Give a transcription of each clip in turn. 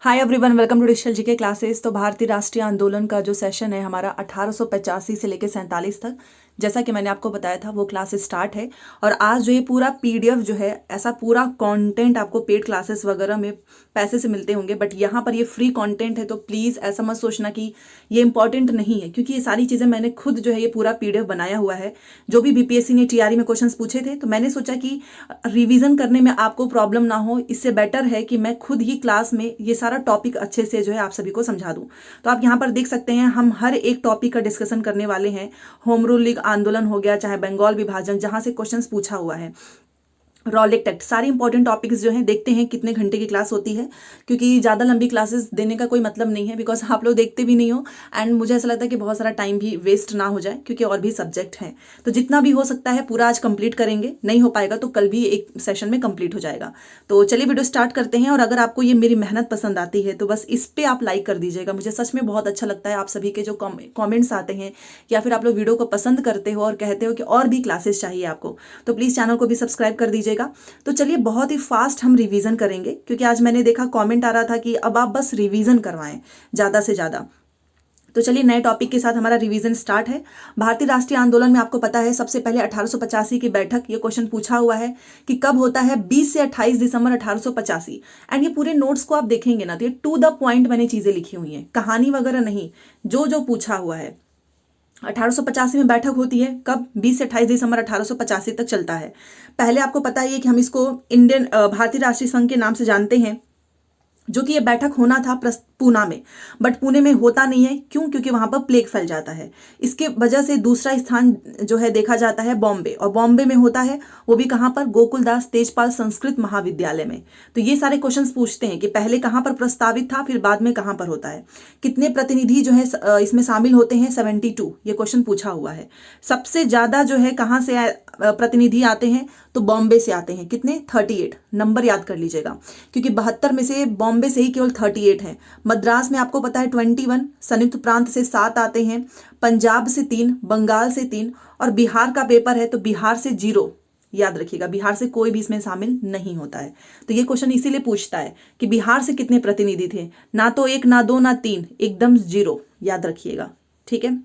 Hi everyone, welcome to digital GK classes. तो भारतीय राष्ट्रीय आंदोलन का जो सेशन है हमारा 1885 से लेकर 47 तक, जैसा कि मैंने आपको बताया था, वो क्लास स्टार्ट है। और आज जो ये पूरा पीडीएफ जो है, ऐसा पूरा कंटेंट आपको पेड क्लासेस वगैरह में पैसे से मिलते होंगे, बट यहाँ पर ये फ्री कंटेंट है। तो प्लीज़ ऐसा मत सोचना कि ये इंपॉर्टेंट नहीं है, क्योंकि ये सारी चीज़ें मैंने खुद जो है ये पूरा पीडीएफ बनाया हुआ है। जो भी बीपीएससी ने टीआरई में क्वेश्चंस पूछे थे, तो मैंने सोचा कि रिवीजन करने में आपको प्रॉब्लम ना हो, इससे बेटर है कि मैं खुद ही क्लास में ये सारा टॉपिक अच्छे से जो है आप सभी को समझा दूं। तो आप यहाँ पर देख सकते हैं, हम हर एक टॉपिक का डिस्कशन करने वाले हैं। होम रूल लीग आंदोलन हो गया, चाहे बंगाल विभाजन, जहां से क्वेश्चंस पूछा हुआ है, रॉलेट एक्ट, सारे इंपॉर्टेंट टॉपिक्स जो हैं। देखते हैं कितने घंटे की क्लास होती है, क्योंकि ज़्यादा लंबी क्लासेस देने का कोई मतलब नहीं है, बिकॉज आप लोग देखते भी नहीं हो एंड मुझे ऐसा लगता है कि बहुत सारा टाइम भी वेस्ट ना हो जाए, क्योंकि और भी सब्जेक्ट हैं। तो जितना भी हो सकता है पूरा आज कंप्लीट करेंगे, नहीं हो पाएगा तो कल भी एक सेशन में कंप्लीट हो जाएगा। तो चलिए वीडियो स्टार्ट करते हैं। और अगर आपको ये मेरी मेहनत पसंद आती है तो बस इस पर आप लाइक कर दीजिएगा। मुझे सच में बहुत अच्छा लगता है आप सभी के जो कॉमेंट्स आते हैं, या फिर आप लोग वीडियो को पसंद करते हो और कहते हो कि और भी क्लासेस चाहिए आपको, तो प्लीज़ चैनल को भी सब्सक्राइब कर दीजिएगा। तो चलिए बहुत ही फास्ट हम रिवीजन करेंगे, क्योंकि आज मैंने देखा कमेंट आ रहा था कि अब आप बस रिवीजन करवाएं ज़्यादा से ज़्यादा। तो चलिए नए टॉपिक के साथ हमारा रिवीजन स्टार्ट है। भारतीय राष्ट्रीय आंदोलन में आपको पता है सबसे पहले 1885 की बैठक, ये क्वेश्चन पूछा हुआ है कि कब होता है, 20 से 28 दिसंबर 1885। एंड ये पूरे नोट्स को आप देखेंगे ना, तो ये टू द पॉइंट मैंने चीजें लिखी हुई हैं, कहानी वगैरह नहीं, जो जो पूछा हुआ है। 1885 में बैठक होती है, कब? 20 से 28 दिसंबर 1885 तक चलता है। पहले आपको पता ही है कि हम इसको इंडियन भारतीय राष्ट्रीय संघ के नाम से जानते हैं, जो कि ये बैठक होना था पूना में, बट पुणे में होता नहीं है। क्यों? क्योंकि वहां पर प्लेग फैल जाता है। इसके वजह से दूसरा स्थान जो है देखा जाता है बॉम्बे, और बॉम्बे में होता है वो भी कहां पर? गोकुलदास तेजपाल संस्कृत महाविद्यालय में। तो ये सारे क्वेश्चंस पूछते हैं कि पहले कहां पर प्रस्तावित था, फिर बाद में कहां पर होता है। कितने प्रतिनिधि जो है इसमें शामिल होते हैं? 72, ये क्वेश्चन पूछा हुआ है। सबसे ज्यादा जो है कहां से प्रतिनिधि आते हैं? तो बॉम्बे से आते हैं। कितने? 38, नंबर याद कर लीजिएगा, क्योंकि 72 में से बॉम्बे से ही केवल 38 हैं। मद्रास में आपको पता है 21, संयुक्त प्रांत से 7 आते हैं, पंजाब से 3, बंगाल से 3, और बिहार का पेपर है तो बिहार से 0। याद रखिएगा, बिहार से कोई भी इसमें शामिल नहीं होता है। तो ये क्वेश्चन इसीलिए पूछता है कि बिहार से कितने प्रतिनिधि थे, ना तो 1, ना 2, ना 3, एकदम 0। याद रखिएगा, ठीक है।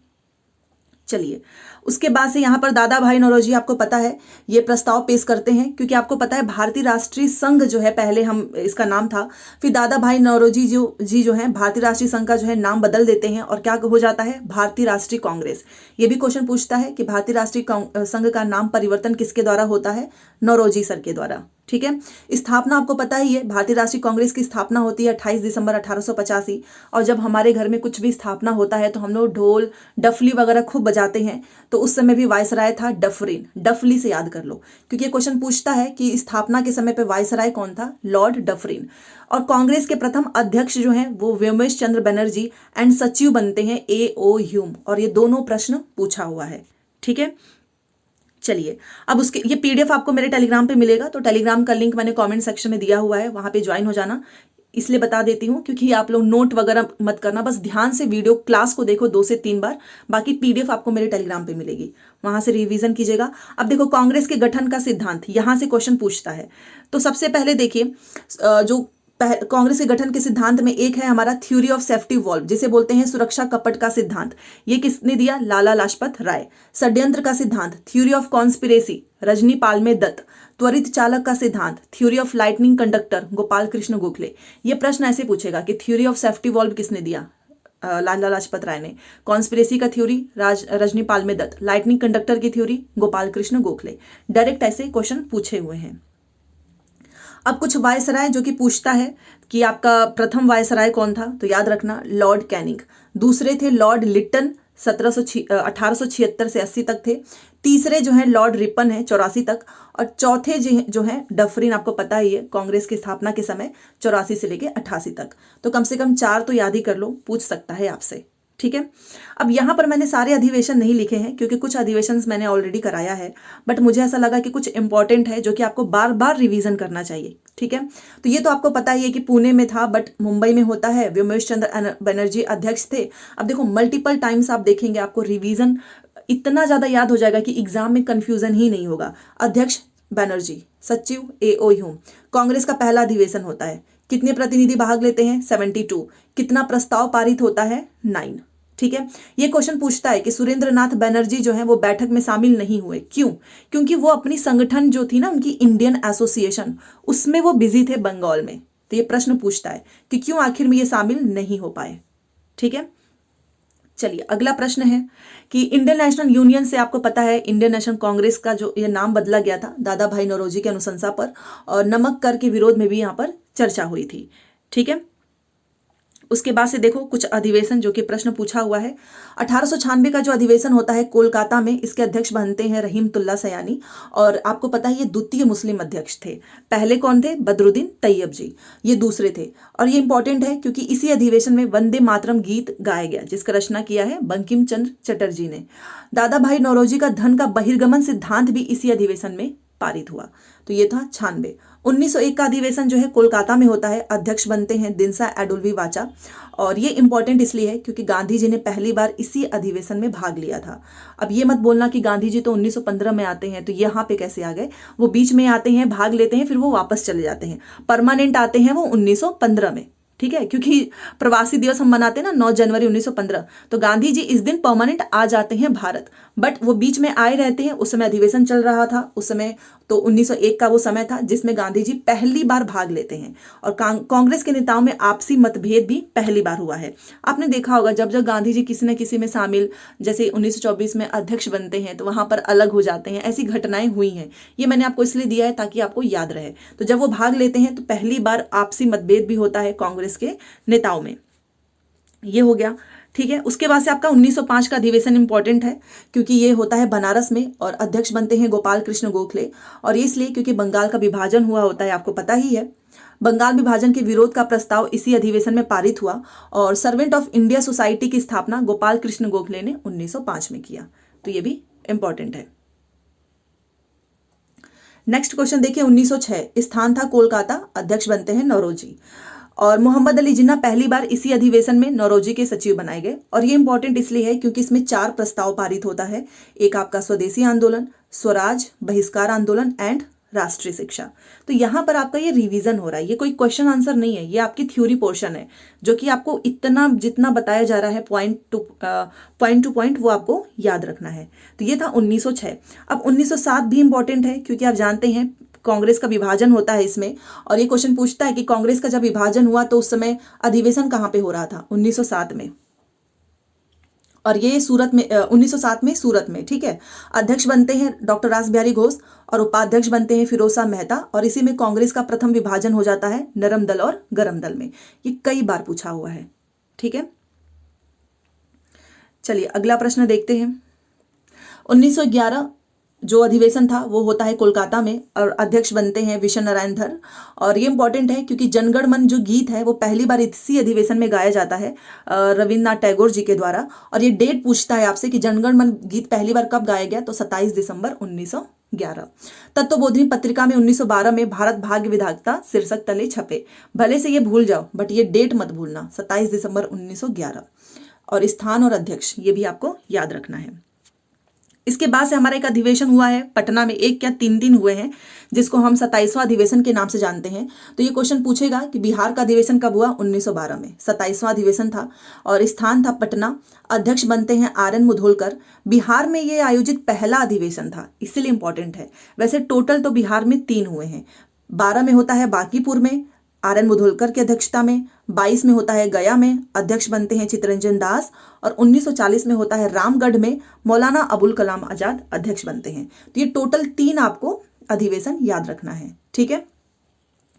चलिए, उसके बाद से यहाँ पर दादा भाई नौरोजी, आपको पता है, ये प्रस्ताव पेश करते हैं, क्योंकि आपको पता है भारतीय राष्ट्रीय संघ जो है, पहले हम इसका नाम था, फिर दादा भाई नौरोजी जो है भारतीय राष्ट्रीय संघ का जो है नाम बदल देते हैं, और क्या हो जाता है? भारतीय राष्ट्रीय कांग्रेस। ये भी क्वेश्चन पूछता है कि भारतीय राष्ट्रीय संघ का नाम परिवर्तन किसके द्वारा होता है? नौरोजी सर के द्वारा, ठीक है। स्थापना आपको पता ही है, भारतीय राष्ट्रीय कांग्रेस की स्थापना होती है 28 दिसंबर 1885। और जब हमारे घर में कुछ भी स्थापना होता है तो हम लोग ढोल डफली वगैरह खूब बजाते हैं। तो उस समय भी वायसराय था डफरिन, डफली से याद कर लो, क्योंकि ये क्वेश्चन पूछता है कि स्थापना के समय पे वायसराय कौन था? Lord Dufferin. और कांग्रेस के प्रथम अध्यक्ष जो हैं वो व्योमेश चंद्र बनर्जी, एंड सचिव बनते हैं A.O. ह्यूम। और ये दोनों प्रश्न पूछा हुआ है, ठीक है। चलिए, अब उसके ये पीडीएफ आपको मेरे टेलीग्राम पे मिलेगा, तो टेलीग्राम का लिंक मैंने कमेंट सेक्शन में दिया हुआ है, वहां पे ज्वाइन हो जाना। इसलिए बता देती हूँ क्योंकि आप लोग नोट वगैरह मत करना, बस ध्यान से वीडियो क्लास को देखो 2 से 3 बार। बाकी पीडीएफ आपको मेरे टेलीग्राम पे मिलेगी, वहां से रिवीजन कीजिएगा। अब देखो, कांग्रेस के गठन का सिद्धांत, यहां से क्वेश्चन पूछता है। तो सबसे पहले देखिए, जो कांग्रेस के गठन के सिद्धांत में एक है हमारा थ्योरी ऑफ सेफ्टी वॉल्व, जिसे बोलते हैं सुरक्षा कपट का सिद्धांत। ये किसने दिया? लाला लाजपत राय। षड्यंत्र का सिद्धांत, theory of conspiracy, Rajani Palme Dutt. त्वरित चालक का सिद्धांत, theory of lightning conductor, Gopal Krishna Gokhale. ये प्रश्न ऐसे पूछेगा कि थ्योरी ऑफ सेफ्टी वॉल्व किसने दिया? लाला लाजपत राय ने। कॉन्स्पिरेसी का theory Rajani Palme Dutt. Lightning conductor की थ्योरी गोपाल कृष्ण गोखले। डायरेक्ट ऐसे क्वेश्चन पूछे हुए हैं। अब कुछ वायसराय जो कि पूछता है कि आपका प्रथम वायसराय कौन था, तो याद रखना लॉर्ड कैनिंग। दूसरे थे लॉर्ड लिटन, 1876 से 80 तक थे। तीसरे जो है लॉर्ड रिपन है, 84 तक। और चौथे जो है डफरिन, आपको पता ही है, कांग्रेस की स्थापना के समय 84 से लेके 88 तक। तो कम से कम 4 तो याद ही कर लो, पूछ सकता है आपसे, ठीक है। अब यहाँ पर मैंने सारे अधिवेशन नहीं लिखे हैं, क्योंकि कुछ अधिवेशन मैंने ऑलरेडी कराया है, बट मुझे ऐसा लगा कि कुछ इंपॉर्टेंट है जो कि आपको बार बार रिवीजन करना चाहिए, ठीक है। तो ये तो आपको पता ही है कि पुणे में था, बट मुंबई में होता है। व्योमेश चंद्र बनर्जी अध्यक्ष थे। अब देखो, मल्टीपल टाइम्स आप देखेंगे, आपको रिवीजन इतना ज्यादा याद हो जाएगा कि एग्जाम में कंफ्यूजन ही नहीं होगा। अध्यक्ष बनर्जी, सचिव A.O. ह्यूम। कांग्रेस का पहला अधिवेशन होता है, कितने प्रतिनिधि भाग लेते हैं? 72। कितना प्रस्ताव पारित होता है? 9। ठीक है, ये क्वेश्चन पूछता है कि सुरेंद्रनाथ बनर्जी जो है वो बैठक में शामिल नहीं हुए, क्यों? क्योंकि वो अपनी संगठन जो थी ना उनकी इंडियन एसोसिएशन, उसमें वो बिजी थे बंगाल में। तो ये प्रश्न पूछता है कि क्यों आखिर में ये शामिल नहीं हो पाए। ठीक है, चलिए अगला प्रश्न है कि इंडियन नेशनल यूनियन से आपको पता है इंडियन नेशनल कांग्रेस का जो ये नाम बदला गया था दादा भाई नौरोजी के अनुशंसा पर, और नमक कर के विरोध में भी यहाँ पर चर्चा हुई थी। ठीक है, उसके बाद से देखो कुछ अधिवेशन जो कि प्रश्न पूछा हुआ है। 1896 का जो अधिवेशन होता है कोलकाता में, इसके अध्यक्ष बनते हैं रहीमतुल्ला सयानी, और आपको पता है ये द्वितीय मुस्लिम अध्यक्ष थे। पहले कौन थे? बदरुद्दीन तैयब जी, ये दूसरे थे। और ये इंपॉर्टेंट है क्योंकि इसी अधिवेशन में वंदे मातरम गीत गाया गया, जिसका रचना किया है बंकिम चंद्र चटर्जी ने। दादा भाई नौरोजी का धन का बहिर्गमन सिद्धांत भी इसी अधिवेशन में पारित हुआ। तो ये था 96। 1901 का अधिवेशन जो है कोलकाता में होता है, अध्यक्ष बनते हैं दिनसा एडुल्वी वाचा, और ये इंपॉर्टेंट इसलिए है क्योंकि गांधी जी ने पहली बार इसी अधिवेशन में भाग लिया था। अब ये मत बोलना कि गांधी जी तो 1915 में आते हैं तो यहाँ पे कैसे आ गए, वो बीच में आते हैं, भाग लेते हैं, फिर वो वापस चले जाते हैं। परमानेंट आते हैं वो 1915 में। ठीक है, क्योंकि प्रवासी दिवस हम मनाते हैं ना 9 जनवरी 1915, तो गांधी जी इस दिन परमानेंट आ जाते हैं भारत, बट वो बीच में आए रहते हैं। उस समय अधिवेशन चल रहा था उस समय, तो 1901 का वो समय था जिसमें गांधी जी पहली बार भाग लेते हैं। और कांग्रेस के नेताओं में आपसी मतभेद भी पहली बार हुआ है। आपने देखा होगा जब जब गांधी जी किसी न किसी में शामिल, जैसे 1924 में अध्यक्ष बनते हैं तो वहां पर अलग हो जाते हैं, ऐसी घटनाएं हुई हैं। ये मैंने आपको इसलिए दिया है ताकि आपको याद रहे। तो जब वो भाग लेते हैं तो पहली बार आपसी मतभेद भी होता है कांग्रेस के नेताओं में। ये हो गया। ठीक है, उसके बाद से आपका 1905 का अधिवेशन इंपॉर्टेंट है क्योंकि ये होता है बनारस में, और अध्यक्ष बनते हैं गोपाल कृष्ण गोखले। और ये इसलिए क्योंकि बंगाल का विभाजन हुआ होता है, आपको पता ही है। बंगाल विभाजन के विरोध का प्रस्ताव इसी अधिवेशन में पारित हुआ, और सर्वेंट ऑफ इंडिया सोसाइटी की स्थापना गोपाल कृष्ण गोखले ने 1905 में किया। तो ये भी इंपॉर्टेंट है। नेक्स्ट क्वेश्चन देखिए, 1906 स्थान था कोलकाता, अध्यक्ष बनते हैं नौरोजी, और मोहम्मद अली जिन्ना पहली बार इसी अधिवेशन में नौरोजी के सचिव बनाए गए। और ये इंपॉर्टेंट इसलिए है क्योंकि इसमें 4 प्रस्ताव पारित होता है। एक आपका स्वदेशी आंदोलन, स्वराज, बहिष्कार आंदोलन एंड राष्ट्रीय शिक्षा। तो यहाँ पर आपका ये रिवीजन हो रहा है, ये कोई क्वेश्चन आंसर नहीं है, ये आपकी थ्योरी पोर्शन है जो कि आपको इतना जितना बताया जा रहा है पॉइंट टू पॉइंट वो आपको याद रखना है। तो ये था 1906। अब 1907 भी इंपॉर्टेंट है क्योंकि आप जानते हैं कांग्रेस का विभाजन होता है इसमें, और ये क्वेश्चन पूछता है कि कांग्रेस का जब विभाजन हुआ तो उस समय अधिवेशन कहाँ पे हो रहा था? 1907 में, और ये सूरत में 1907 में सूरत में। ठीक है, अध्यक्ष बनते हैं डॉक्टर रास बिहारी घोष और उपाध्यक्ष बनते हैं फिरोज शाह मेहता, और इसी में कांग्रेस का प्रथम विभाजन हो जाता है नरम दल और गरम दल में। ये कई बार पूछा हुआ है। ठीक है, चलिए अगला प्रश्न देखते हैं। 1911 जो अधिवेशन था वो होता है कोलकाता में, और अध्यक्ष बनते हैं विश्व नारायण धर। और ये इंपॉर्टेंट है क्योंकि जनगण मन जो गीत है वो पहली बार इसी अधिवेशन में गाया जाता है रविन्द्रनाथ टैगोर जी के द्वारा। और ये डेट पूछता है आपसे कि जनगण मन गीत पहली बार कब गाया गया, तो 27 दिसंबर 1911। तत्वबोधिनी पत्रिका में 1912 में भारत भाग्य विधाता शीर्षक तले छपे। भले से ये भूल जाओ बट ये डेट मत भूलना, 27 दिसंबर 1911। और स्थान और अध्यक्ष ये भी आपको याद रखना है। इसके बाद से हमारा एक अधिवेशन हुआ है पटना में, एक क्या 3 हुए हैं, जिसको हम 27वां अधिवेशन के नाम से जानते हैं। तो ये क्वेश्चन पूछेगा कि बिहार का अधिवेशन कब हुआ? 1912 में 27वां अधिवेशन था, और स्थान था पटना। अध्यक्ष बनते हैं RN मुधोलकर। बिहार में ये आयोजित पहला अधिवेशन था, इसलिए इंपॉर्टेंट है। वैसे टोटल तो बिहार में 3 हुए हैं। 12 में होता है बांकीपुर में RN मुधोलकर की अध्यक्षता में, 22 में होता है गया में, अध्यक्ष बनते हैं चित्तरंजन दास, और 1940 में होता है रामगढ़ में, मौलाना अबुल कलाम आजाद अध्यक्ष बनते हैं। तो ये टोटल 3 आपको अधिवेशन याद रखना है। ठीक है,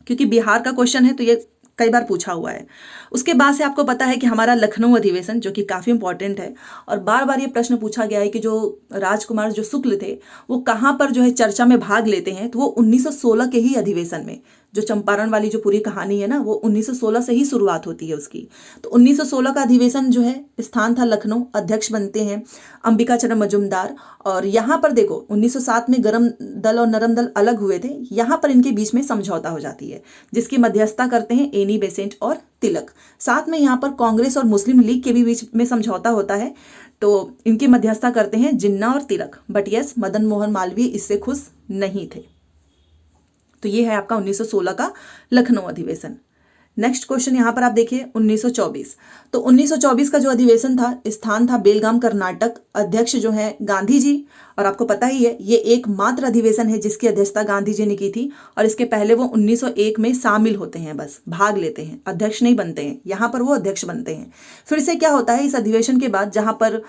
क्योंकि बिहार का क्वेश्चन है तो ये कई बार पूछा हुआ है। उसके बाद से आपको पता है कि हमारा लखनऊ अधिवेशन जो कि काफ़ी इंपॉर्टेंट है, और बार बार ये प्रश्न पूछा गया है कि जो राजकुमार जो शुक्ल थे वो कहाँ पर जो है चर्चा में भाग लेते हैं, तो वो 1916 के ही अधिवेशन में, जो चंपारण वाली जो पूरी कहानी है ना वो 1916 से ही शुरुआत होती है उसकी। तो 1916 का अधिवेशन जो है स्थान था लखनऊ, अध्यक्ष बनते हैं अंबिका चरण मजुमदार। और यहाँ पर देखो 1907 में गरम दल और नरम दल अलग हुए थे, यहाँ पर इनके बीच में समझौता हो जाती है जिसकी मध्यस्थता करते हैं एनी बेसेंट और तिलक। साथ में यहाँ पर कांग्रेस और मुस्लिम लीग के भी बीच में समझौता होता है, तो इनकी मध्यस्थता करते हैं जिन्ना और तिलक। बट यस, मदन मोहन मालवीय इससे खुश नहीं थे। तो ये है आपका 1916 का लखनऊ अधिवेशन। नेक्स्ट क्वेश्चन यहाँ पर आप देखिए 1924। तो 1924 का जो अधिवेशन था, स्थान था बेलगाम कर्नाटक, अध्यक्ष जो है गांधी जी। और आपको पता ही है ये एकमात्र अधिवेशन है जिसकी अध्यक्षता गांधी जी ने की थी। और इसके पहले वो 1901 में शामिल होते हैं, बस भाग लेते हैं, अध्यक्ष नहीं बनते हैं। यहाँ पर वो अध्यक्ष बनते हैं। फिर से क्या होता है इस अधिवेशन के बाद, जहाँ पर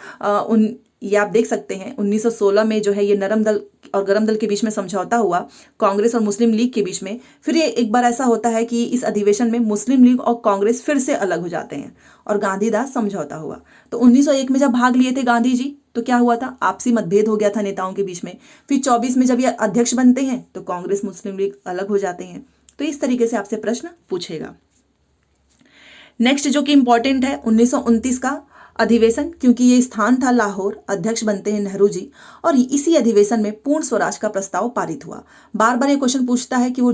ये आप देख सकते हैं 1916 में जो है ये नरम दल और गरम दल के बीच में समझौता हुआ, कांग्रेस और मुस्लिम लीग के बीच में। फिर ये एक बार ऐसा होता है कि इस अधिवेशन में मुस्लिम लीग और कांग्रेस फिर से अलग हो जाते हैं और गांधीदास समझौता हुआ। तो 1901 में जब भाग लिए थे गांधी जी तो क्या हुआ था, आपसी मतभेद हो गया था नेताओं के बीच में। फिर 24 में जब ये अध्यक्ष बनते हैं तो कांग्रेस मुस्लिम लीग अलग हो जाते हैं। तो इस तरीके से आपसे प्रश्न पूछेगा। नेक्स्ट जो कि इंपॉर्टेंट है 1929 का अधिवेशन, क्योंकि ये स्थान था लाहौर, अध्यक्ष बनते हैं नेहरू जी। और इसी अधिवेशन में पूर्ण स्वराज का प्रस्ताव पारित हुआ। बार बार ये क्वेश्चन पूछता है कि वो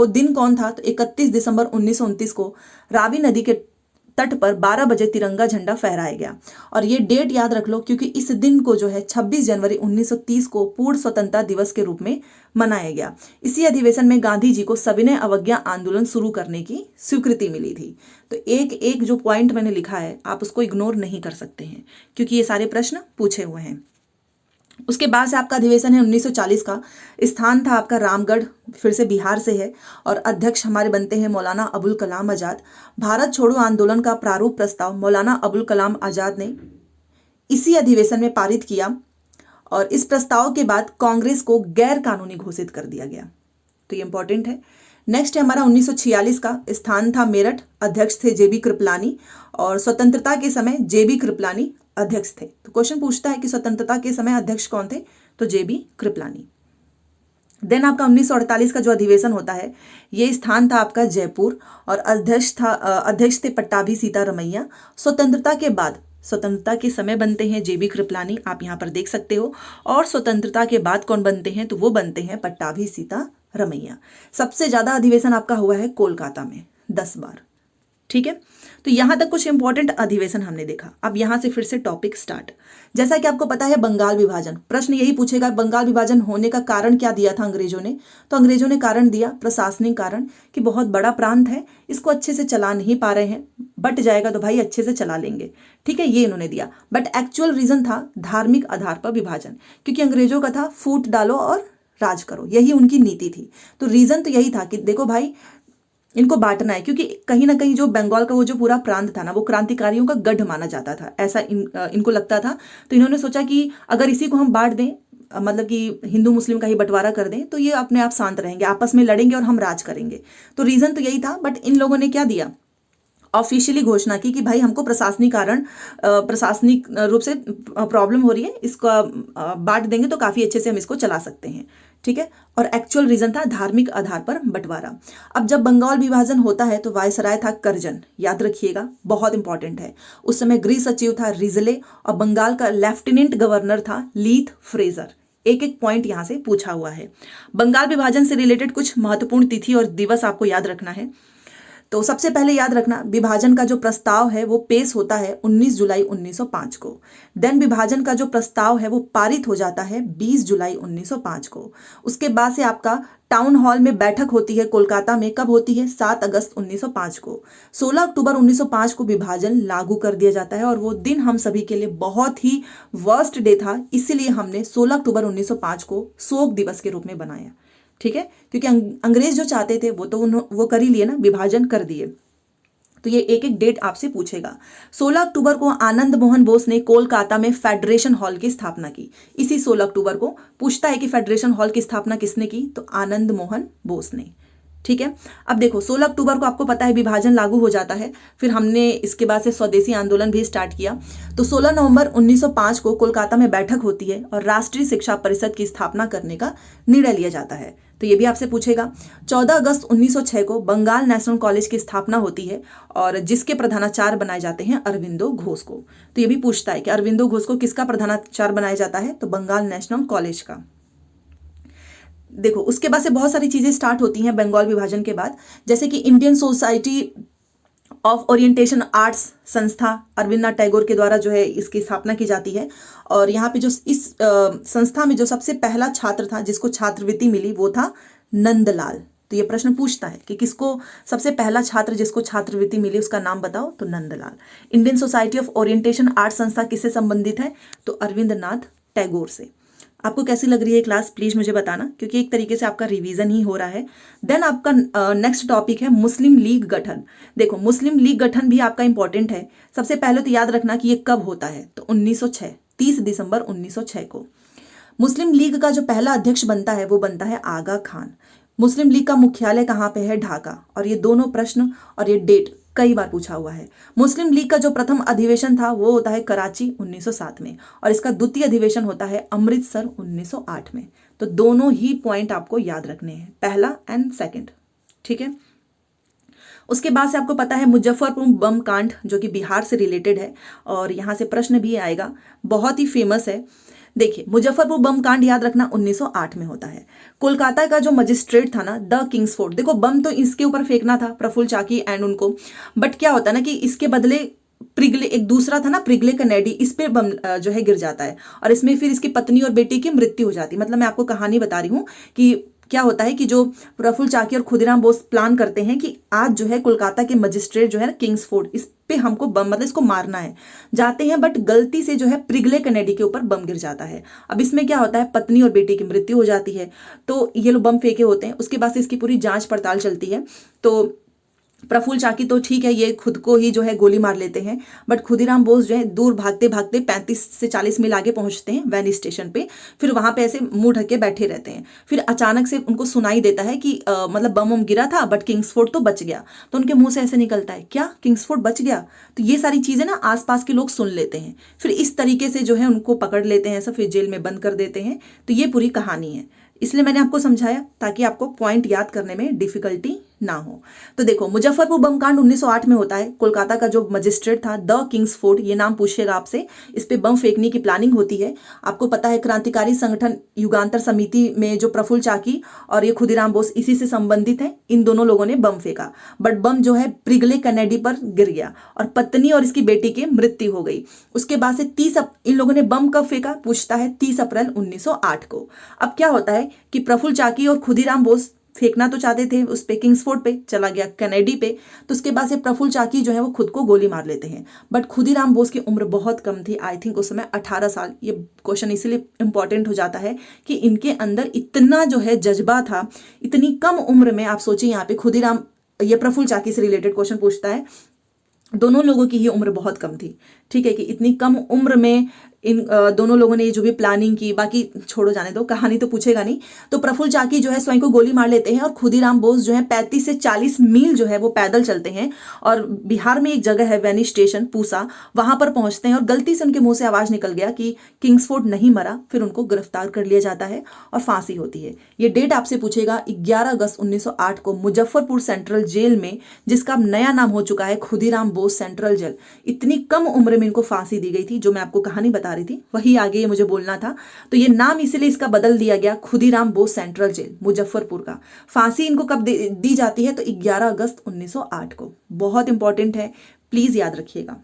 दिन कौन था। तो 31 दिसंबर 1929 को रावी नदी के तट पर 12 बजे तिरंगा झंडा फहराया गया। और ये डेट याद रख लो, क्योंकि इस दिन को जो है 26 जनवरी 1930 को पूर्ण स्वतंत्रता दिवस के रूप में मनाया गया। इसी अधिवेशन में गांधी जी को सविनय अवज्ञा आंदोलन शुरू करने की स्वीकृति मिली थी। तो एक एक जो पॉइंट मैंने लिखा है आप उसको इग्नोर नहीं कर सकते हैं, क्योंकि ये सारे प्रश्न पूछे हुए हैं। उसके बाद से आपका अधिवेशन है 1940 का, स्थान था आपका रामगढ़, फिर से बिहार से है। और अध्यक्ष हमारे बनते हैं मौलाना अबुल कलाम आज़ाद। भारत छोड़ो आंदोलन का प्रारूप प्रस्ताव मौलाना अबुल कलाम आज़ाद ने इसी अधिवेशन में पारित किया। और इस प्रस्ताव के बाद कांग्रेस को गैर कानूनी घोषित कर दिया गया। तो ये इंपॉर्टेंट है। नेक्स्ट है हमारा 1946 का, स्थान था मेरठ, अध्यक्ष थे जेबी कृपलानी। और स्वतंत्रता के समय जेबी कृपलानी अध्यक्ष थे। तो क्वेश्चन पूछता है कि स्वतंत्रता के समय अध्यक्ष कौन थे, तो जेबी कृपलानी। देन आपका 1948 का जो अधिवेशन होता है ये स्थान था आपका जयपुर और अध्यक्ष थे पट्टाभी सीतारमैया। स्वतंत्रता के बाद, स्वतंत्रता के समय बनते हैं जेबी कृपलानी, आप यहाँ पर देख सकते हो। और स्वतंत्रता के बाद कौन बनते हैं, तो वो बनते हैं पट्टाभी सीतारमैया। सबसे ज्यादा अधिवेशन आपका हुआ है कोलकाता में 10 बार। ठीक है, तो यहां तक कुछ इंपॉर्टेंट अधिवेशन हमने देखा। अब यहां से फिर से टॉपिक स्टार्ट। जैसा कि आपको पता है बंगाल विभाजन, प्रश्न यही पूछेगा बंगाल विभाजन होने का कारण क्या दिया था अंग्रेजों ने। तो अंग्रेजों ने कारण दिया प्रशासनिक कारण, कि बहुत बड़ा प्रांत है, इसको अच्छे से चला नहीं पा रहे हैं, बट जाएगा तो भाई अच्छे से चला लेंगे। ठीक है, ये इन्होंने दिया। बट एक्चुअल रीजन था धार्मिक आधार पर विभाजन, क्योंकि अंग्रेजों का था फूट डालो और राज करो, यही उनकी नीति थी। तो रीजन तो यही था कि देखो भाई इनको बांटना है, क्योंकि कहीं ना कहीं जो बंगाल का वो जो पूरा प्रांत था ना, वो क्रांतिकारियों का गढ़ माना जाता था, ऐसा इनको लगता था। तो इन्होंने सोचा कि अगर इसी को हम बांट दें, मतलब कि हिंदू मुस्लिम का ही बंटवारा कर दें, तो ये अपने आप शांत रहेंगे, आपस में लड़ेंगे और हम राज करेंगे। तो रीजन तो यही था। बट इन लोगों ने क्या दिया, ऑफिशियली घोषणा की कि भाई हमको प्रशासनिक रूप से प्रॉब्लम हो रही है, इसका बांट देंगे तो काफी अच्छे से हम इसको चला सकते हैं। ठीक है, और एक्चुअल रीजन था धार्मिक आधार पर बंटवारा। अब जब बंगाल विभाजन होता है तो वायसराय था करजन, याद रखिएगा, बहुत इंपॉर्टेंट है। उस समय गृह सचिव था रिजले और बंगाल का लेफ्टिनेंट गवर्नर था लीथ फ्रेजर। एक एक पॉइंट यहां से पूछा हुआ है। बंगाल विभाजन से रिलेटेड कुछ महत्वपूर्ण तिथि और दिवस आपको याद रखना है। तो सबसे पहले याद रखना, विभाजन का जो प्रस्ताव है वो पेश होता है 19 जुलाई 1905 को। देन विभाजन का जो प्रस्ताव है वो पारित हो जाता है 20 जुलाई 1905 को। उसके बाद से आपका टाउन हॉल में बैठक होती है कोलकाता में, कब होती है, 7 अगस्त 1905 को। 16 अक्टूबर 1905 को विभाजन लागू कर दिया जाता है और वो दिन हम सभी के लिए बहुत ही वर्स्ट डे था, इसीलिए हमने 16 अक्टूबर 1905 को शोक दिवस के रूप में बनाया। ठीक है, क्योंकि अंग्रेज जो चाहते थे वो तो वो कर ही लिए ना, विभाजन कर दिए। तो ये एक एक डेट आपसे पूछेगा। 16 अक्टूबर को आनंद मोहन बोस ने कोलकाता में फेडरेशन हॉल की स्थापना की। इसी 16 अक्टूबर को पूछता है कि फेडरेशन हॉल की स्थापना किसने की, तो आनंद मोहन बोस ने। ठीक है, अब देखो 16 अक्टूबर को आपको पता है विभाजन लागू हो जाता है। फिर हमने इसके बाद से स्वदेशी आंदोलन भी स्टार्ट किया। तो 16 नवंबर 1905 को कोलकाता में बैठक होती है और राष्ट्रीय शिक्षा परिषद की स्थापना करने का निर्णय लिया जाता है। तो ये भी आपसे पूछेगा। 14 अगस्त 1906 को बंगाल नेशनल कॉलेज की स्थापना होती है और जिसके प्रधानाचार्य बनाए जाते हैं अरविंदो घोष को। तो ये भी पूछता है कि अरविंदो घोष को किसका प्रधानाचार्य बनाया जाता है, तो बंगाल नेशनल कॉलेज का। देखो उसके बाद से बहुत सारी चीजें स्टार्ट होती हैं बंगाल विभाजन के बाद, जैसे कि Indian society of orientation arts संस्था अरविंदनाथ टैगोर के द्वारा जो है इसकी स्थापना की जाती है। और यहाँ पे जो इस संस्था में जो सबसे पहला छात्र था जिसको छात्रवृत्ति मिली वो था नंदलाल। तो ये प्रश्न पूछता है कि किसको सबसे पहला छात्र जिसको छात्रवृत्ति मिली उसका नाम बताओ, तो Nandlal. Indian society of orientation art संस्था किससे संबंधित है, तो अरविंद नाथ टैगोर से। आपको कैसी लग रही है क्लास, प्लीज मुझे बताना, क्योंकि एक तरीके से आपका रिवीजन ही हो रहा है। देन आपका नेक्स्ट टॉपिक है मुस्लिम लीग गठन। देखो मुस्लिम लीग गठन भी आपका इंपॉर्टेंट है। सबसे पहले तो याद रखना कि ये कब होता है, तो 1906, 30 दिसंबर 1906 को। मुस्लिम लीग का जो पहला अध्यक्ष बनता है वो बनता है आगा खान। मुस्लिम लीग का मुख्यालय कहाँ पे है, ढाका। और ये दोनों प्रश्न और ये डेट कई बार पूछा हुआ है। मुस्लिम लीग का जो प्रथम अधिवेशन था वो होता है कराची 1907 में, और इसका द्वितीय अधिवेशन होता है अमृतसर 1908 में। तो दोनों ही पॉइंट आपको याद रखने हैं, पहला एंड सेकंड, ठीक है। उसके बाद से आपको पता है मुजफ्फरपुर बम कांड, जो कि बिहार से रिलेटेड है, और यहाँ से प्रश्न भी आएगा, बहुत ही फेमस है। देखिए मुजफ्फरपुर बम कांड याद रखना 1908 में होता है। कोलकाता का जो मजिस्ट्रेट था ना, द किंग्सफोर्ड, देखो बम तो इसके ऊपर फेंकना था, प्रफुल्ल चाकी एंड उनको, बट क्या होता है ना कि इसके बदले प्रिगले, एक दूसरा था ना प्रिगले कैनेडी, इस पे बम जो है गिर जाता है, और इसमें फिर इसकी पत्नी और बेटी की मृत्यु हो जाती है। मतलब मैं आपको कहानी बता रही हूँ कि क्या होता है कि जो प्रफुल्ल चाकी और खुदीराम बोस प्लान करते हैं कि आज जो है कोलकाता के मजिस्ट्रेट जो है ना किंग्सफोर्ड, इस पे हमको बम, मतलब इसको मारना है, जाते हैं, बट गलती से जो है प्रिगले कैनेडी के ऊपर बम गिर जाता है। अब इसमें क्या होता है, पत्नी और बेटी की मृत्यु हो जाती है। तो ये लोग बम फेंके होते हैं, उसके बाद से इसकी पूरी जांच पड़ताल चलती है। तो प्रफुल्ल चाकी तो ठीक है, ये खुद को ही जो है गोली मार लेते हैं, बट खुदीराम बोस जो है दूर भागते भागते 35 से 40 मील आगे पहुंचते हैं वैनी स्टेशन पे। फिर वहां पे ऐसे मुंह ढक के बैठे रहते हैं। फिर अचानक से उनको सुनाई देता है कि मतलब बम गिरा था बट किंग्सफोर्ड तो बच गया। तो उनके मुंह से ऐसे निकलता है, क्या किंग्सफोर्ड बच गया? तो ये सारी चीजें ना आसपास के लोग सुन लेते हैं, फिर इस तरीके से जो है उनको पकड़ लेते हैं, सब फिर जेल में बंद कर देते हैं। तो ये पूरी कहानी है, इसलिए मैंने आपको समझाया ताकि आपको पॉइंट याद करने में डिफिकल्टी ना हो। तो देखो मुजफ्फरपुर बम कांड 1908 में होता है। कोलकाता का जो मजिस्ट्रेट था द किंग्सफोर्ड, ये नाम पूछेगा आपसे, इस पे बम फेंकने की प्लानिंग होती है। आपको पता है क्रांतिकारी संगठन युगांतर समिति में जो प्रफुल्ल चाकी और ये खुदीराम बोस इसी से संबंधित है, इन दोनों लोगों ने बम फेंका, बट बम जो है प्रिगले कैनेडी पर गिर गया और पत्नी और इसकी बेटी की मृत्यु हो गई। उसके बाद से इन लोगों ने बम कब फेंका, पूछता है 30 अप्रैल 1908 को। अब क्या होता है कि प्रफुल्ल चाकी और खुदीराम बोस फेंकना तो चाहते थे उस पे, किंग्सफोर्ड पे चला गया, कैनेडी पे। तो उसके बाद से प्रफुल्ल चाकी जो है वो खुद को गोली मार लेते हैं, बट खुदीराम बोस की उम्र बहुत कम थी, आई थिंक उस समय 18 साल। ये क्वेश्चन इसलिए इंपॉर्टेंट हो जाता है कि इनके अंदर इतना जो है जज्बा था, इतनी कम उम्र में। आप सोचिए यहाँ पे खुदीराम, ये प्रफुल्ल चाकी से रिलेटेड क्वेश्चन पूछता है, दोनों लोगों की ही उम्र बहुत कम थी, ठीक है, कि इतनी कम उम्र में इन दोनों लोगों ने जो भी प्लानिंग की, बाकी छोड़ो, जाने दो, कहानी तो पूछेगा नहीं। तो प्रफुल्ल चाकी जो है स्वयं को गोली मार लेते हैं और खुदीराम बोस जो है 35 से 40 मील जो है वो पैदल चलते हैं, और बिहार में एक जगह है वैनी स्टेशन पूसा, वहां पर पहुंचते हैं, और गलती से उनके मुंह से आवाज निकल गया कि किंग्सफोर्ड नहीं मरा। फिर उनको गिरफ्तार कर लिया जाता है और फांसी होती है। ये डेट आपसे पूछेगा 11 अगस्त 1908 को मुजफ्फरपुर सेंट्रल जेल में, जिसका नया नाम हो चुका है खुदीराम बोस सेंट्रल जेल। इतनी कम उम्र में इनको फांसी दी गई थी, जो मैं आपको कहानी बता रही थी वही आगे मुझे बोलना था। तो ये नाम इसलिए इसका बदल दिया गया, खुदीराम बोस सेंट्रल जेल मुजफ्फरपुर का। फांसी इनको कब दी जाती है, तो 11 अगस्त 1908 को। बहुत इंपॉर्टेंट है, प्लीज याद रखिएगा।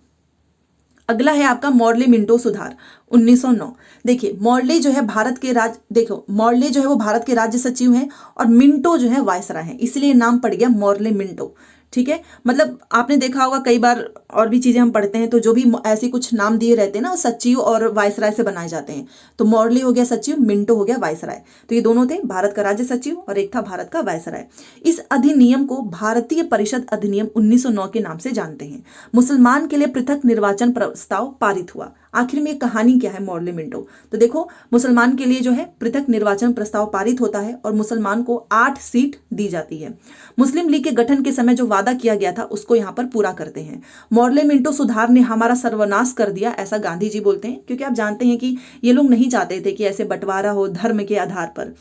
अगला है आपका मॉर्ले मिंटो सुधार 1909। देखिए मॉर्ले जो है भारत के मॉर्ले जो है वो भारत के राज्य सचिव हैं, और मिंटो जो है वायसराय हैं, इसलिए नाम पड़ गया मॉर्ले मिंटो, ठीक है। मतलब आपने देखा होगा कई बार, और भी चीजें हम पढ़ते हैं तो जो भी ऐसे कुछ नाम दिए रहते हैं ना, सचिव और वायसराय से बनाए जाते हैं। तो मॉर्ले हो गया सचिव, मिंटो हो गया वायसराय। तो ये दोनों थे, भारत का राज्य सचिव और एक था भारत का वायसराय। इस अधिनियम को भारतीय परिषद अधिनियम 1909 के नाम से जानते हैं। मुसलमान के लिए पृथक निर्वाचन प्रस्ताव पारित हुआ। आखिर में कहानी क्या है मॉर्ले मिंटो, तो देखो मुसलमान के लिए जो है पृथक निर्वाचन प्रस्ताव पारित होता है और मुसलमान को 8 सीट दी जाती है। मुस्लिम लीग के गठन के समय जो वादा किया गया था उसको यहाँ पर पूरा करते हैं। मॉर्ले मिंटो सुधार ने हमारा सर्वनाश कर दिया, ऐसा गांधी जी बोलते हैं, क्योंकि आप जानते हैं कि ये लोग नहीं चाहते थे कि ऐसे बंटवारा हो धर्म के आधार पर,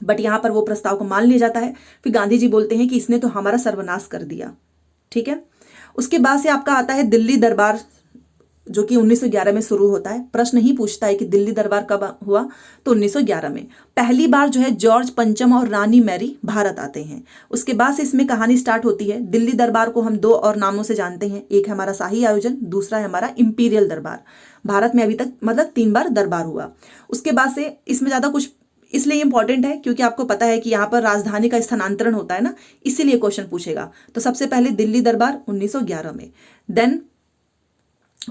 बट यहाँ पर वो प्रस्ताव को मान लिया जाता है। फिर गांधी जी बोलते हैं कि इसने तो हमारा सर्वनाश कर दिया, ठीक है। उसके बाद से आपका आता है दिल्ली दरबार, जो कि 1911 में शुरू होता है। प्रश्न ही पूछता है कि दिल्ली दरबार कब हुआ, तो 1911 में। पहली बार जो है जॉर्ज पंचम और रानी मैरी भारत आते हैं। उसके बाद से इसमें कहानी स्टार्ट होती है। दिल्ली दरबार को हम 2 और नामों से जानते हैं, एक है हमारा शाही आयोजन, दूसरा है हमारा इंपीरियल दरबार। भारत में अभी तक मतलब 3 बार दरबार हुआ। उसके बाद से इसमें ज्यादा कुछ इसलिए इंपॉर्टेंट है क्योंकि आपको पता है कि यहाँ पर राजधानी का स्थानांतरण होता है ना, इसीलिए क्वेश्चन पूछेगा। तो सबसे पहले दिल्ली दरबार 1911 में, देन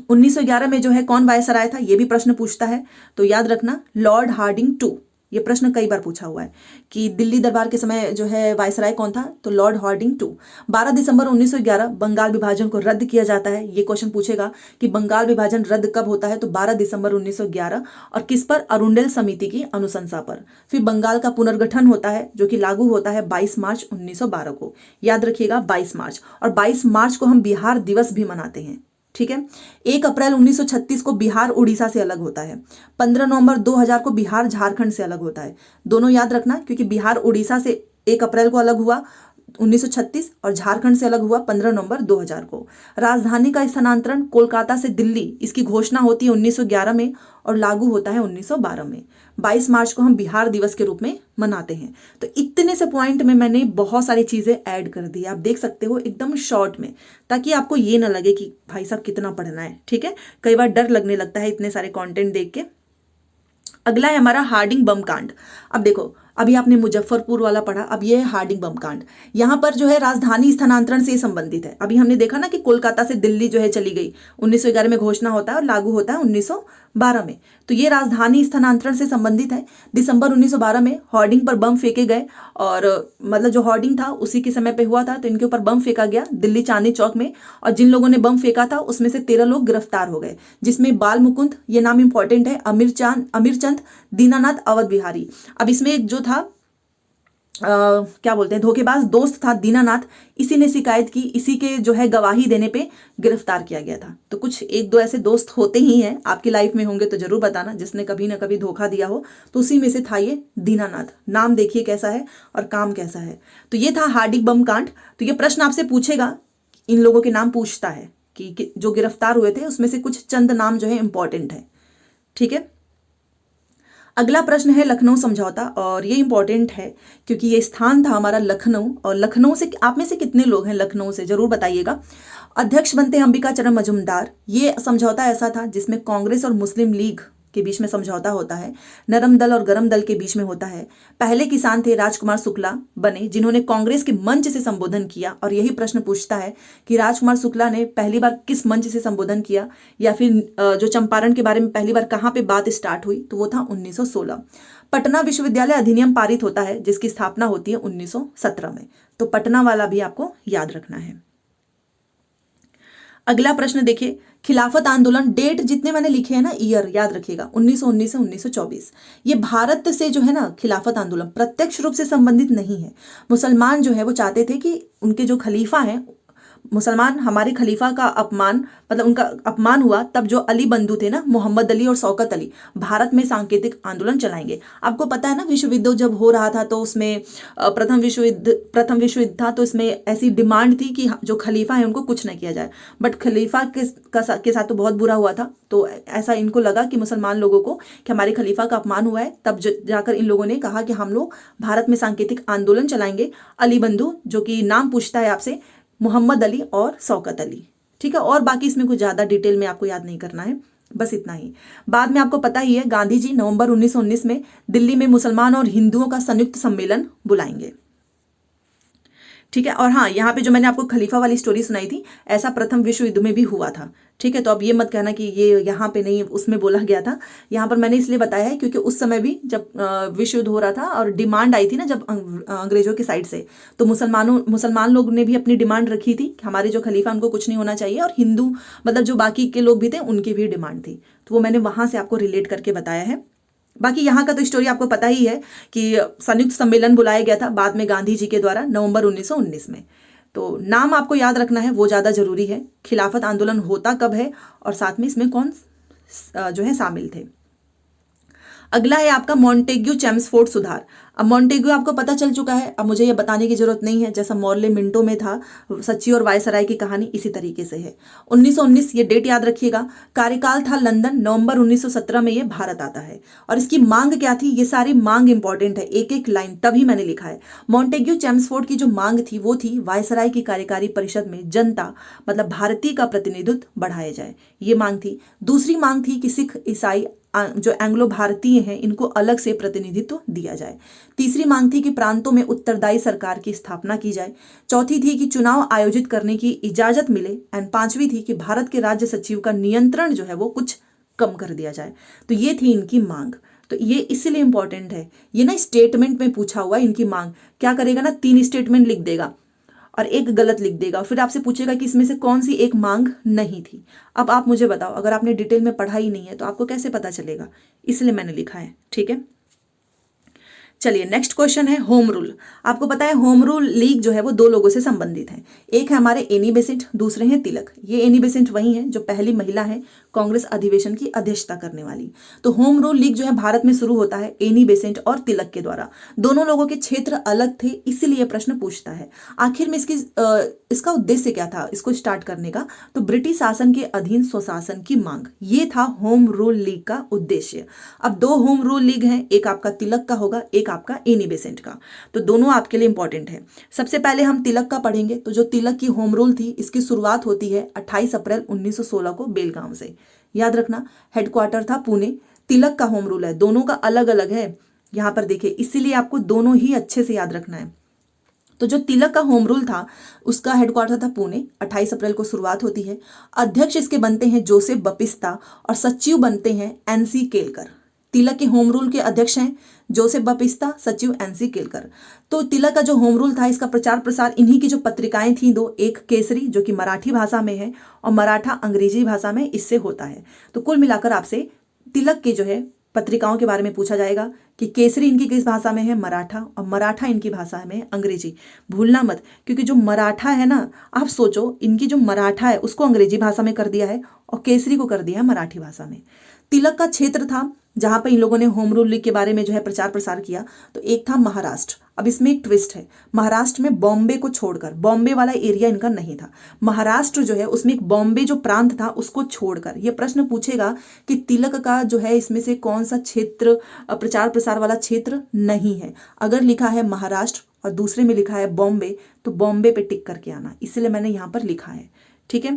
1911 में जो है कौन वायसराय था, ये भी प्रश्न पूछता है। तो याद रखना लॉर्ड हार्डिंग टू, ये प्रश्न कई बार पूछा हुआ है कि दिल्ली दरबार के समय जो है वायसराय कौन था, तो लॉर्ड हार्डिंग टू। 12 दिसंबर 1911 बंगाल विभाजन को रद्द किया जाता है। ये क्वेश्चन पूछेगा कि बंगाल विभाजन रद्द कब होता है, तो 12 दिसंबर 1911, और किस पर, अरुंडल समिति की अनुशंसा पर। फिर बंगाल का पुनर्गठन होता है जो कि लागू होता है 22 मार्च 1912 को, याद रखिएगा 22 मार्च, और 22 मार्च को हम बिहार दिवस भी मनाते हैं, ठीक है। 1 अप्रैल 1936 को बिहार उड़ीसा से अलग होता है। 15 नवंबर 2000 को बिहार झारखंड से अलग होता है। दोनों याद रखना क्योंकि बिहार उड़ीसा से 1 अप्रैल को अलग हुआ 1936 और झारखंड से अलग हुआ 15 नवंबर 2000 को। राजधानी का स्थानांतरण कोलकाता से दिल्ली, इसकी घोषणा होती है 1911 में और लागू होता है 1912 में। 22 मार्च को हम बिहार दिवस के रूप में मनाते हैं। तो इतने से पॉइंट में मैंने बहुत सारी चीजें ऐड कर दी, आप देख सकते हो एकदम शॉर्ट में, ताकि आपको ये ना लगे कि भाई साहब कितना पढ़ना है, ठीक है। कई बार डर लगने लगता है इतने सारे कंटेंट देख के। अगला है हमारा हार्डिंग बम कांड। अब देखो, अभी आपने मुजफ्फरपुर वाला पढ़ा, अब ये है हार्डिंग बम कांड। यहाँ पर जो है राजधानी स्थानांतरण से संबंधित है। अभी हमने देखा ना कि कोलकाता से दिल्ली जो है चली गई, 1911 में घोषणा होता है और लागू होता है 1912 में। तो ये राजधानी स्थानांतरण से संबंधित है। दिसंबर 1912 में होर्डिंग पर बम फेंके गए, और मतलब जो होर्डिंग था उसी के समय पे हुआ था, तो इनके ऊपर बम फेंका गया दिल्ली चांदनी चौक में, और जिन लोगों ने बम फेंका था उसमें से 13 लोग गिरफ्तार हो गए, जिसमें बाल मुकुंद, ये नाम इंपॉर्टेंट है, अमीरचंद, दीनानाथ, अवध बिहारी। अब इसमें जो था क्या बोलते हैं, धोखेबाज दोस्त था दीनानाथ, इसी ने शिकायत की, इसी के जो है गवाही देने पे गिरफ्तार किया गया था। तो कुछ एक दो ऐसे दोस्त होते ही हैं, आपकी लाइफ में होंगे तो जरूर बताना, जिसने कभी ना कभी धोखा दिया हो, तो उसी में से था ये दीनानाथ। नाम देखिए कैसा है और काम कैसा है। तो ये था हार्डिंग बम कांड। तो ये प्रश्न आपसे पूछेगा, इन लोगों के नाम पूछता है कि जो गिरफ्तार हुए थे उसमें से कुछ चंद नाम जो है इंपॉर्टेंट है, ठीक है। अगला प्रश्न है लखनऊ समझौता, और ये इंपॉर्टेंट है क्योंकि ये स्थान था हमारा लखनऊ, और लखनऊ से आप में से कितने लोग हैं लखनऊ से, जरूर बताइएगा। अध्यक्ष बनते हैं अंबिका चरण मजूमदार। ये समझौता ऐसा था जिसमें कांग्रेस और मुस्लिम लीग के बीच में समझौता होता है, नरम दल और गरम दल के बीच में होता है। पहले किसान थे राजकुमार शुक्ला बने, जिन्होंने कांग्रेस के मंच से संबोधन किया, और यही प्रश्न पूछता है कि राजकुमार शुक्ला ने पहली बार किस मंच से संबोधन किया, या फिर जो चंपारण के बारे में पहली बार कहाँ पे बात स्टार्ट हुई, तो वो था 1916। पटना विश्वविद्यालय अधिनियम पारित होता है जिसकी स्थापना होती है 1917 में। तो पटना वाला भी आपको याद रखना है। अगला प्रश्न देखिए, खिलाफत आंदोलन, डेट जितने मैंने लिखे हैं ना, ईयर याद रखिएगा, 1919 से 1924। ये भारत से जो है ना खिलाफत आंदोलन प्रत्यक्ष रूप से संबंधित नहीं है। मुसलमान जो है वो चाहते थे कि उनके जो खलीफा हैं, मुसलमान हमारे खलीफा का अपमान, मतलब उनका अपमान हुआ, तब जो अली बंधु थे ना, मोहम्मद अली और शौकत अली, भारत में सांकेतिक आंदोलन चलाएंगे। आपको पता है ना, विश्व युद्ध जब हो रहा था तो उसमें प्रथम विश्व युद्ध था, तो इसमें ऐसी डिमांड थी कि जो खलीफा है उनको कुछ न किया जाए, बट खलीफा के साथ तो बहुत बुरा हुआ था। तो ऐसा इनको लगा कि मुसलमान लोगों को कि हमारे खलीफा का अपमान हुआ है, तब जाकर इन लोगों ने कहा कि हम लोग भारत में सांकेतिक आंदोलन चलाएंगे। अली बंधु, जो कि नाम पूछता है आपसे, मोहम्मद अली और शौकत अली, ठीक है। और बाकी इसमें कुछ ज्यादा डिटेल में आपको याद नहीं करना है, बस इतना ही। बाद में आपको पता ही है, गांधी जी नवंबर 1919 में दिल्ली में मुसलमान और हिंदुओं का संयुक्त सम्मेलन बुलाएंगे, ठीक है। और हाँ, यहाँ पे जो मैंने आपको खलीफा वाली स्टोरी सुनाई थी, ऐसा प्रथम विश्व युद्ध में भी हुआ था, ठीक है। तो अब ये मत कहना कि ये यहाँ पे नहीं, उसमें बोला गया था। यहाँ पर मैंने इसलिए बताया है क्योंकि उस समय भी जब विश्व युद्ध हो रहा था और डिमांड आई थी ना जब अंग्रेजों की साइड से, तो मुसलमान लोग ने भी अपनी डिमांड रखी थी कि हमारे जो खलीफा उनको कुछ नहीं होना चाहिए, और हिंदू मतलब जो बाकी के लोग भी थे उनकी भी डिमांड थी। तो वो मैंने वहां से आपको रिलेट करके बताया है। बाकी यहाँ का तो स्टोरी आपको पता ही है कि संयुक्त सम्मेलन बुलाया गया था बाद में गांधी जी के द्वारा नवंबर 1919 में। तो नाम आपको याद रखना है, वो ज़्यादा जरूरी है। खिलाफत आंदोलन होता कब है और साथ में इसमें कौन जो है शामिल थे। अगला है आपका मॉन्टेग्यू चेम्सफोर्ड सुधार। अब मॉन्टेग्यू आपको पता चल चुका है, अब मुझे ये बताने की जरूरत नहीं है, जैसा मॉर्ले मिंटो में था, सच्ची और वायसराय की कहानी इसी तरीके से है। 1919 ये डेट याद रखिएगा। कार्यकाल था लंदन, नवंबर 1917 में ये भारत आता है। और इसकी मांग क्या थी, ये सारी मांग इंपॉर्टेंट है, एक एक लाइन तभी मैंने लिखा है। मॉन्टेग्यू चेम्सफोर्ड की जो मांग थी वो थी वायसराय की कार्यकारी परिषद में जनता मतलब भारतीय का प्रतिनिधित्व बढ़ाया जाए, ये मांग थी। दूसरी मांग थी कि सिख ईसाई जो एंग्लो भारतीय हैं इनको अलग से प्रतिनिधित्व दिया जाए। तीसरी मांग थी कि प्रांतों में उत्तरदायी सरकार की स्थापना की जाए। चौथी थी कि चुनाव आयोजित करने की इजाजत मिले। एंड पांचवी थी कि भारत के राज्य सचिव का नियंत्रण जो है वो कुछ कम कर दिया जाए। तो ये थी इनकी मांग। तो ये इसलिए इंपॉर्टेंट है, ये ना स्टेटमेंट में पूछा हुआ है इनकी मांग। क्या करेगा ना, 3 स्टेटमेंट लिख देगा और एक गलत लिख देगा, फिर आपसे पूछेगा कि इसमें से कौन सी एक मांग नहीं थी। अब आप मुझे बताओ, अगर आपने डिटेल में पढ़ा ही नहीं है तो आपको कैसे पता चलेगा, इसलिए मैंने लिखा है। ठीक है, चलिए नेक्स्ट क्वेश्चन है होम रूल। आपको पता है होम रूल लीग जो है वो 2 लोगों से संबंधित है। एक है हमारे एनी बेसेंट, दूसरे हैं तिलक। ये एनी बेसेंट वही है जो पहली महिला है कांग्रेस अधिवेशन की अध्यक्षता करने वाली। तो होम रूल लीग जो है भारत में शुरू होता है एनी बेसेंट और तिलक के द्वारा। दोनों लोगों के क्षेत्र अलग थे, इसीलिए प्रश्न पूछता है। आखिर में इसका उद्देश्य क्या था इसको स्टार्ट करने का, तो ब्रिटिश शासन के अधीन स्वशासन की मांग, ये था होम रूल लीग का उद्देश्य। अब 2 होम रूल लीग हैं, एक आपका तिलक का होगा, एक आपका एनी बेसेंट का। तो दोनों आपके लिए इंपॉर्टेंट है। सबसे पहले हम तिलक का पढ़ेंगे। तो जो तिलक की होम रूल थी, इसकी शुरुआत होती है 28 अप्रैल 1916 को बेलगांव से। याद रखना, हेडक्वार्टर था पुणे। तिलक का होम रूल है, दोनों का अलग अलग है यहां पर देखिए, इसीलिए आपको दोनों ही अच्छे से याद रखना है। तो जो तिलक का होम रूल था उसका हेडक्वार्टर था पुणे, 28 अप्रैल को शुरुआत होती है। अध्यक्ष इसके बनते हैं जोसेफ बपिस्ता और सचिव बनते हैं एनसी केलकर। तिलक के होम रूल के अध्यक्ष हैं जोसेफ बपिस्ता, सचिव एनसी केलकर। तो तिलक का जो होम रूल था इसका प्रचार प्रसार इन्हीं की जो पत्रिकाएं थी 2, एक केसरी जो कि मराठी भाषा में है और मराठा अंग्रेजी भाषा में इससे होता है। तो कुल मिलाकर आपसे तिलक के जो है पत्रिकाओं के बारे में पूछा जाएगा कि केसरी इनकी किस भाषा में है, मराठा, और मराठा इनकी भाषा में अंग्रेजी। भूलना मत, क्योंकि जो मराठा है ना, आप सोचो इनकी जो मराठा है उसको अंग्रेजी भाषा में कर दिया है और केसरी को कर दिया है मराठी भाषा में। तिलक का क्षेत्र था जहां पर इन लोगों ने होम रूल लीग के बारे में जो है प्रचार प्रसार किया, तो एक था महाराष्ट्र। अब इसमें एक ट्विस्ट है, महाराष्ट्र में बॉम्बे को छोड़कर, बॉम्बे वाला एरिया इनका नहीं था, महाराष्ट्र जो है उसमें एक बॉम्बे जो प्रांत था उसको छोड़कर। यह प्रश्न पूछेगा कि तिलक का जो है इसमें से कौन सा क्षेत्र प्रचार प्रसार वाला क्षेत्र नहीं है। अगर लिखा है महाराष्ट्र और दूसरे में लिखा है बॉम्बे, तो बॉम्बे पे टिक करके आना, इसलिए मैंने यहां पर लिखा है। ठीक है,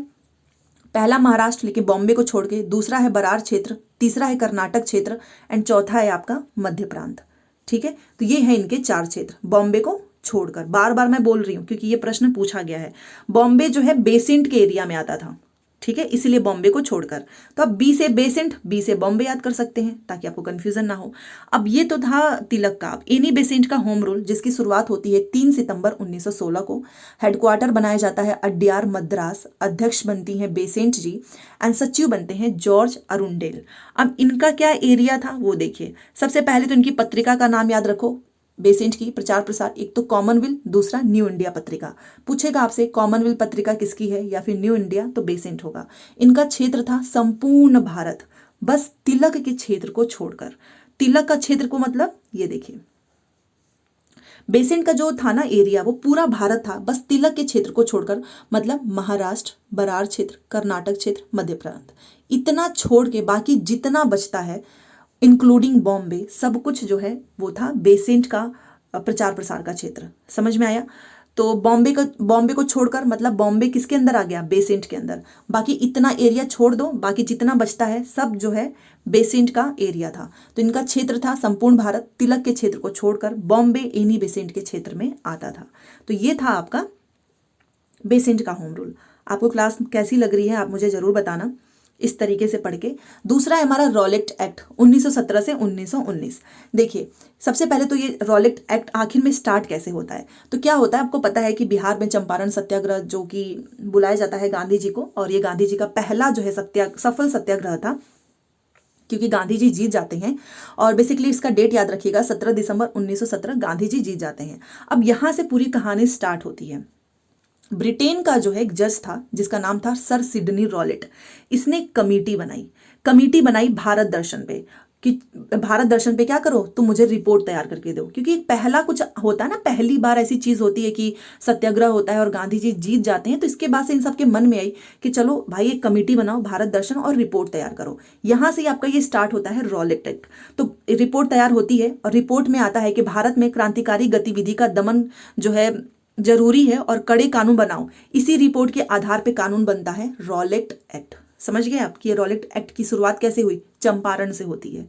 पहला महाराष्ट्र लेकिन बॉम्बे को छोड़ के, दूसरा है बरार क्षेत्र, तीसरा है कर्नाटक क्षेत्र एंड चौथा है आपका मध्य प्रांत। ठीक है, तो ये है इनके 4 क्षेत्र बॉम्बे को छोड़कर। बार बार मैं बोल रही हूं क्योंकि ये प्रश्न पूछा गया है। बॉम्बे जो है बेसेंट के एरिया में आता था, ठीक है, इसीलिए बॉम्बे को छोड़कर। तो अब बी से बेसेंट, बी से बॉम्बे याद कर सकते हैं ताकि आपको कंफ्यूजन ना हो। अब ये तो था तिलक का। अब एनी बेसेंट का होम रूल जिसकी शुरुआत होती है 3 सितंबर 1916 को। हेडक्वार्टर बनाया जाता है अड्यार मद्रास। अध्यक्ष बनती हैं बेसेंट जी एंड सचिव बनते हैं जॉर्ज अरुंडेल। अब इनका क्या एरिया था वो देखिए। सबसे पहले तो इनकी पत्रिका का नाम याद रखो बेसेंट की, प्रचार प्रसार, एक तो कॉमनवेल्थ, दूसरा न्यू इंडिया पत्रिका। पूछेगा आपसे कॉमनवेल्थ पत्रिका किसकी है या फिर न्यू इंडिया, तो बेसेंट होगा। इनका क्षेत्र था संपूर्ण भारत, बस तिलक के क्षेत्र को छोड़कर। तिलक का क्षेत्र को मतलब ये देखिए, बेसेंट का जो था ना एरिया वो पूरा भारत था, बस तिलक के क्षेत्र को छोड़कर, मतलब महाराष्ट्र, बरार क्षेत्र, कर्नाटक क्षेत्र, मध्य प्रांत, इतना छोड़ के बाकी जितना बचता है इंक्लूडिंग बॉम्बे, सब कुछ जो है वो था बेसेंट का प्रचार प्रसार का क्षेत्र। समझ में आया? तो बॉम्बे को छोड़कर मतलब बॉम्बे किसके अंदर आ गया, बेसेंट के अंदर। बाकी इतना एरिया छोड़ दो, बाकी जितना बचता है सब जो है बेसेंट का एरिया था। तो इनका क्षेत्र था संपूर्ण भारत, तिलक के क्षेत्र को छोड़कर बॉम्बे एनी बेसेंट के क्षेत्र में आता था। तो ये था आपका बेसेंट का होम रूल। आपको क्लास कैसी लग रही है आप मुझे जरूर बताना, इस तरीके से पढ़ के। दूसरा है हमारा रॉलेट एक्ट 1917 से 1919। देखिए सबसे पहले तो ये रॉलेट एक्ट आखिर में स्टार्ट कैसे होता है, तो क्या होता है आपको पता है कि बिहार में चंपारण सत्याग्रह जो कि बुलाया जाता है गांधी जी को, और ये गांधी जी का पहला जो है सफल सत्याग्रह था, क्योंकि गांधी जी जीत जाते हैं। और बेसिकली इसका डेट याद रखिएगा 17 दिसंबर 1917 गांधी जी जीत जाते हैं। अब यहां से पूरी कहानी स्टार्ट होती है। ब्रिटेन का जो है एक जज था जिसका नाम था सर सिडनी रॉलेट, इसने कमेटी बनाई भारत दर्शन पे कि भारत दर्शन पे क्या करो, तुम मुझे रिपोर्ट तैयार करके दो। क्योंकि पहला कुछ होता है ना, पहली बार ऐसी चीज होती है कि सत्याग्रह होता है और गांधी जी जीत जाते हैं, तो इसके बाद से इन सबके मन में आई कि चलो भाई एक कमेटी बनाओ भारत दर्शन और रिपोर्ट तैयार करो। यहां से आपका ये स्टार्ट होता है रॉलेट एक्ट। तो रिपोर्ट तैयार होती है और रिपोर्ट में आता है कि भारत में क्रांतिकारी गतिविधि का दमन जो है जरूरी है और कड़े कानून बनाओ। इसी रिपोर्ट के आधार पे कानून बनता है रॉलेट एक्ट। समझ गए आप कि ये रॉलेट एक्ट की शुरुआत कैसे हुई? चंपारण से होती है।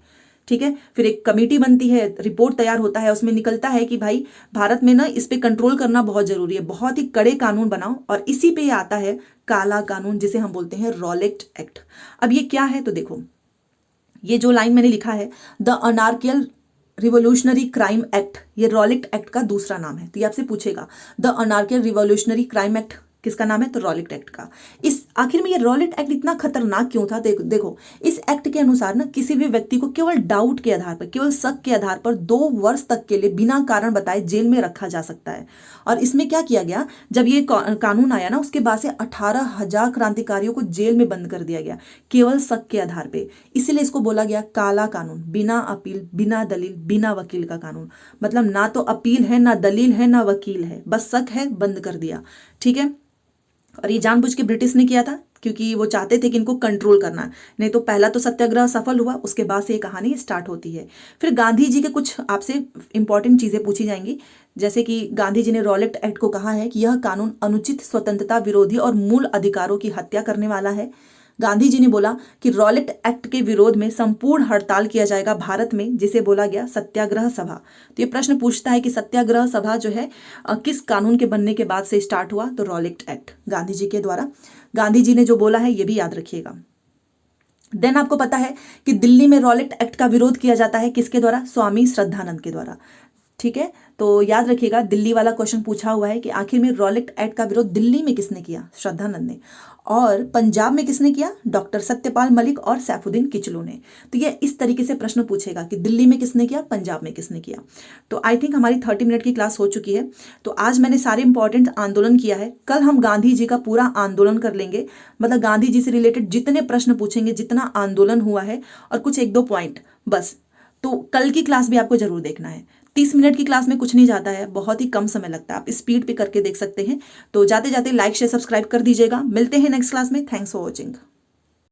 ठीक है, फिर एक कमेटी बनती है, रिपोर्ट तैयार होता है, उसमें निकलता है कि भाई भारत में ना इस पे कंट्रोल करना बहुत जरूरी है, बहुत ही कड़े कानून बनाओ, और इसी पे आता है काला कानून जिसे हम बोलते हैं रॉलेट एक्ट। अब ये क्या है तो देखो, ये जो लाइन मैंने लिखा है द अनार्कियल रिवोल्यूशनरी क्राइम एक्ट, ये रॉलेट एक्ट का दूसरा नाम है। तो ये आपसे पूछेगा द अनार्कियल रिवोल्यूशनरी क्राइम एक्ट किसका नाम है? तो रॉलेट एक्ट का। इस आखिर में ये रॉलेट एक्ट इतना खतरनाक क्यों था? देखो इस एक्ट के अनुसार ना किसी भी व्यक्ति को केवल डाउट के आधार पर, केवल शक के आधार पर 2 वर्ष तक के लिए बिना कारण बताए जेल में रखा जा सकता है। और इसमें क्या किया गया, जब ये कानून आया ना उसके बाद से 18,000 क्रांतिकारियों को जेल में बंद कर दिया गया केवल शक के आधार पर। इसीलिए इसको बोला गया काला कानून, बिना अपील, बिना दलील, बिना वकील का कानून। मतलब ना तो अपील है, ना दलील है, ना वकील है, बस शक है, बंद कर दिया। ठीक है, और ये जानबूझ के ब्रिटिश ने किया था क्योंकि वो चाहते थे कि इनको कंट्रोल करना। नहीं तो पहला तो सत्याग्रह सफल हुआ, उसके बाद से ये कहानी स्टार्ट होती है। फिर गांधी जी के कुछ आपसे इंपॉर्टेंट चीजें पूछी जाएंगी, जैसे कि गांधी जी ने रॉलेट एक्ट को कहा है कि यह कानून अनुचित, स्वतंत्रता विरोधी और मूल अधिकारों की हत्या करने वाला है। गांधी जी ने बोला कि रॉलेट एक्ट के विरोध में संपूर्ण हड़ताल किया जाएगा भारत में, जिसे बोला गया सत्याग्रह सभा। तो ये प्रश्न पूछता है कि सत्याग्रह सभा जो है किस कानून के बनने के बाद से स्टार्ट हुआ? तो रॉलेट एक्ट, गांधी जी के द्वारा। गांधी जी ने जो बोला है ये भी याद रखिएगा। देन आपको पता है कि दिल्ली में रॉलेट एक्ट का विरोध किया जाता है किसके द्वारा? स्वामी श्रद्धानंद के द्वारा। ठीक है, तो याद रखिएगा दिल्ली वाला क्वेश्चन पूछा हुआ है कि आखिर में रॉलेट एक्ट का विरोध दिल्ली में किसने किया? श्रद्धानंद ने। और पंजाब में किसने किया? डॉक्टर सत्यपाल मलिक और सैफुद्दीन किचलू ने। तो ये इस तरीके से प्रश्न पूछेगा कि दिल्ली में किसने किया, पंजाब में किसने किया। तो आई थिंक हमारी 30 मिनट की क्लास हो चुकी है। तो आज मैंने सारे इंपॉर्टेंट आंदोलन किया है, कल हम गांधी जी का पूरा आंदोलन कर लेंगे। मतलब गांधी जी से रिलेटेड जितने प्रश्न पूछेंगे, जितना आंदोलन हुआ है, और कुछ 1-2 पॉइंट बस। तो कल की क्लास भी आपको जरूर देखना है। 30 मिनट की क्लास में कुछ नहीं जाता है, बहुत ही कम समय लगता है, आप स्पीड पे करके देख सकते हैं। तो जाते जाते लाइक शेयर सब्सक्राइब कर दीजिएगा। मिलते हैं नेक्स्ट क्लास में। Thanks for watching.